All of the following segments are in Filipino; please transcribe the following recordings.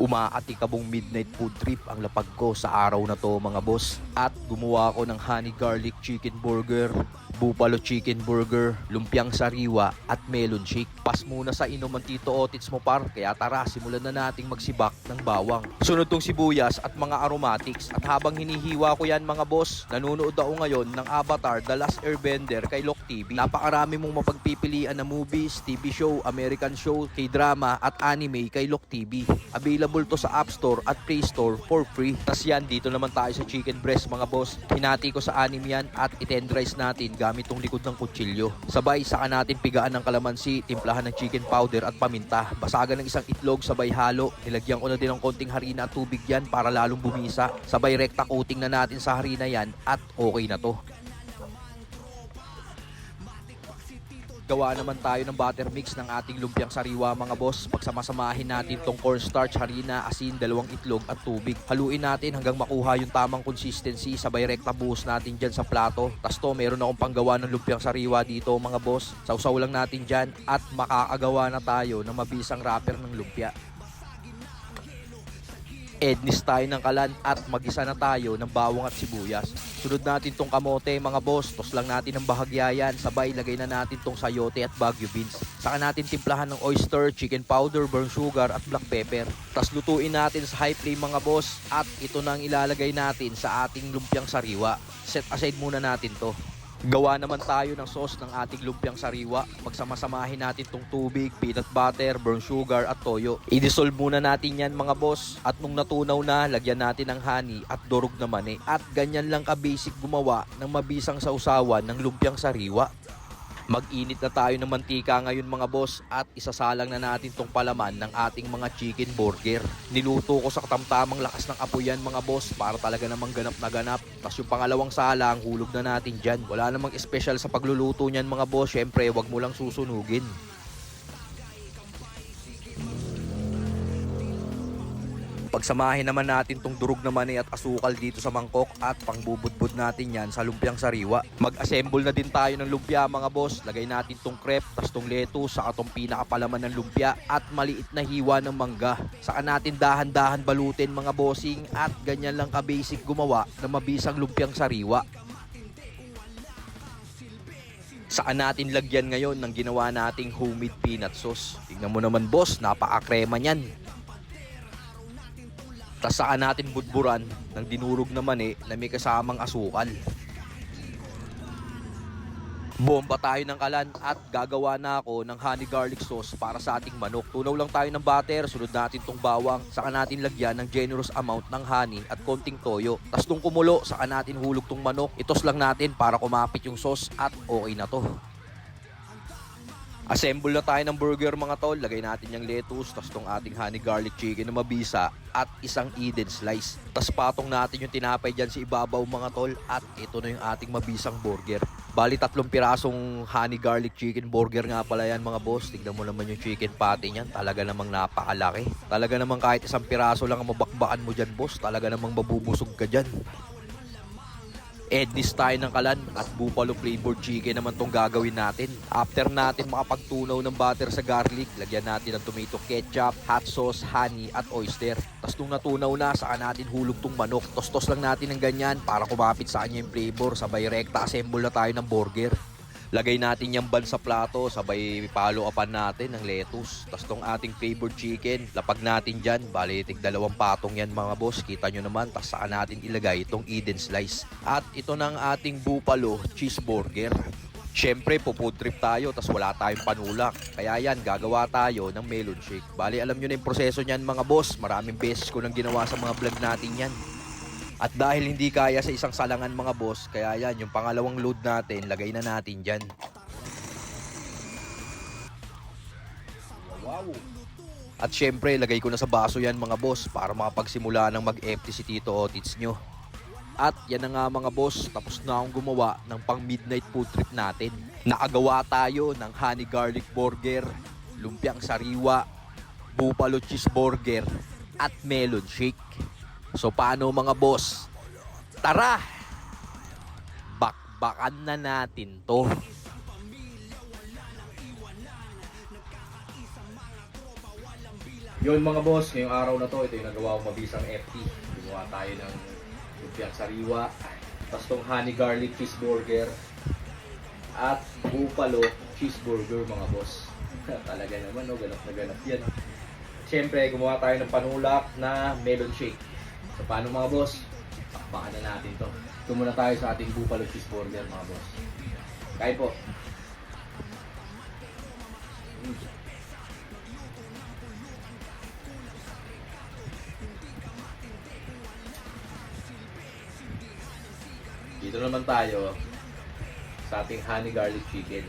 Umaatikabong midnight food trip ang lapag ko sa araw na to mga boss. At gumawa ako ng honey garlic chicken burger, buffalo chicken burger, lumpiang sariwa at melon shake. Pas muna sa inuman Tito Otits mo par, kaya tara simulan na nating magsibak ng bawang. Sunod tong sibuyas at mga aromatics. At habang hinihiwa ko yan mga boss, nanonood ako ngayon ng Avatar The Last Airbender kay Lok TV. Napakarami mong mapagpipilian na movies, TV show, American show, K-drama at anime kay Lok TV. Available to sa App Store at Play Store for free. Tas yan, dito naman tayo sa chicken breast mga boss. Hinati ko sa anim yan at itenderize natin gamit tong likod ng kutsilyo. Sabay, saka natin pigaan ng kalamansi, timplahan ng chicken powder at paminta. Basagan ng isang itlog, sabay halo. Nilagyan ko na din ng konting harina at tubig yan para lalong bumisa. Sabay rekta coating na natin sa harina yan at okay na to. Gawa naman tayo ng butter mix ng ating lumpiang sariwa mga boss. Pagsamasamahin natin tong cornstarch, harina, asin, dalawang itlog at tubig. Haluin natin hanggang makuha yung tamang consistency. Sabay rekta buhos natin dyan sa plato. Tas to, meron akong panggawa ng lumpiang sariwa dito mga boss. Sausaw lang natin dyan at makakagawa na tayo ng mabisang wrapper ng lumpia. Ednis tayo ng kalan at magisa na tayo ng bawang at sibuyas. Sunod natin tong kamote mga boss. Tos lang natin ng bahagya yan. Sabay lagay na natin tong sayote at Baguio beans. Saka natin timplahan ng oyster, chicken powder, brown sugar at black pepper. Tas lutuin natin sa high flame mga boss. At ito na ang ilalagay natin sa ating lumpiang sariwa. Set aside muna natin to. Gawa naman tayo ng sauce ng ating lumpiang sariwa. Magsamasamahin natin tong tubig, peanut butter, brown sugar at toyo. I-dissolve muna natin yan mga boss. At nung natunaw na, lagyan natin ng honey at durog na mani. At ganyan lang ka-basic gumawa ng mabisang sausawan ng lumpiang sariwa. Mag-init na tayo ng mantika ngayon mga boss at isasalang na natin tong palaman ng ating mga chicken burger. Niluto ko sa katamtamang lakas ng apoy yan mga boss para talaga namang ganap na ganap. Tapos yung pangalawang salang, hulog na natin dyan. Wala namang special sa pagluluto niyan mga boss. Syempre, wag mo lang susunugin. Pagsamahin naman natin tong durog na mani at asukal dito sa mangkok at pangbubudbud natin yan sa lumpiang sariwa. Mag-assemble na din tayo ng lumpia mga boss. Lagay natin tong crepe, tas tong lettuce, saka tong pinakapalaman ng lumpia at maliit na hiwa ng mangga. Saka natin dahan-dahan balutin mga bossing at ganyan lang ka-basic gumawa ng mabisang lumpiang sariwa. Saan natin lagyan ngayon ng ginawa nating homemade peanut sauce. Tingnan mo naman boss, napaka-krema niyan. Tas saan natin budburan ng dinurog na mani na may kasamang asukal. Bomba tayo ng kalan at gagawa na ako ng honey garlic sauce para sa ating manok. Tunaw lang tayo ng butter, sunod natin tong bawang, saka natin lagyan ng generous amount ng honey at konting toyo. Tas nung kumulo, saka natin hulog tong manok. Itos lang natin para kumapit yung sauce at okay na to. Assemble na tayo ng burger mga tol. Lagay natin yung lettuce, tas tong ating honey garlic chicken na mabisa at isang Eden slice. Tas patong natin yung tinapay dyan sa ibabaw mga tol at ito na yung ating mabisang burger. Bali 3 pirasong honey garlic chicken burger nga pala yan mga boss. Tignan mo naman yung chicken patty niyan. Talaga namang napakalaki. Talaga namang kahit isang piraso lang ang mabakbakan mo dyan boss. Talaga namang mabubusog ka dyan. Ednis tayo ng kalan at buffalo flavored chicken naman tong gagawin natin. After natin makapagtunaw ng butter sa garlic, lagyan natin ng tomato ketchup, hot sauce, honey at oyster. Tapos nung natunaw na, saka natin hulog tong manok. Tostos lang natin ng ganyan para kumapit sa kanya yung flavor. Sabay rekta assemble na tayo ng burger. Lagay natin yung bun sa plato, sabay follow-upan natin ng lettuce. Tapos tong ating favorite chicken, lapag natin dyan. Bali, tig 2 patong yan mga boss. Kita nyo naman, tapos saan natin ilagay itong Eden slice. At ito ng ating buffalo cheeseburger. Siyempre, po-food trip tayo, tapos wala tayong panulak. Kaya yan, gagawa tayo ng melon shake. Bali, alam nyo na yung proseso niyan mga boss. Maraming beses ko nang ginawa sa mga vlog natin yan. At dahil hindi kaya sa isang salangan mga boss, kaya yan, yung pangalawang load natin, lagay na natin dyan. Wow! At syempre, lagay ko na sa baso yan mga boss para makapagsimula ng mag-empty si Tito Otits nyo. At yan na nga mga boss, tapos na akong gumawa ng pang midnight food trip natin. Nakagawa tayo ng honey garlic burger, lumpiang sariwa, buffalo cheeseburger, at melon shake. So paano mga boss? Tara! Bakbakan na natin to. Yun mga boss, ngayong araw na to, ito yung nagawa kong mabisang FT. Gumawa tayo ng lumpiang sariwa, tapos tong honey garlic cheeseburger, at buffalo cheeseburger mga boss. Talaga naman, no? Ganap na ganap yan. Siyempre, gumawa tayo ng panulak na melon shake. So paano mga boss? Takpakan na natin to. Ito muna tayo sa ating buffalo cheeseburger mga boss. Kain po. Dito naman tayo sa ating honey garlic chicken.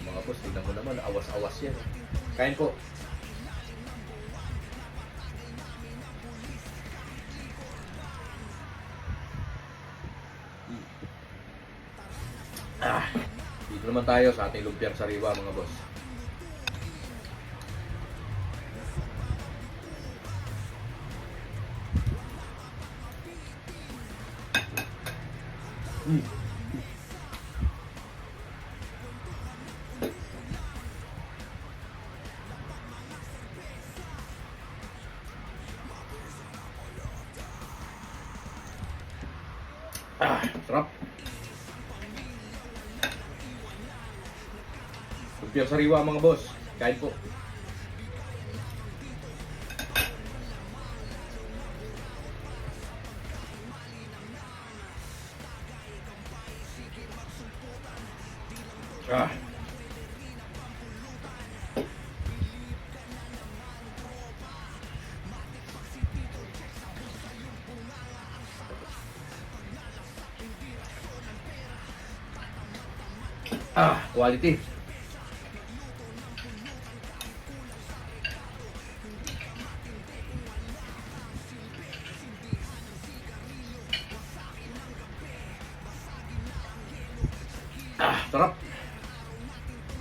Yung mga boss, tignan mo naman, awas-awas yan. Kain po. Dito naman tayo sa ating lumpiang sariwa mga boss. Sarap. Lumpiang sariwa mga boss. Kain po. Quality. Sarap.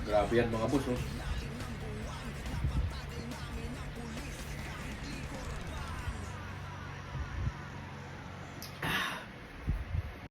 Grabe yan mga boss. Oh.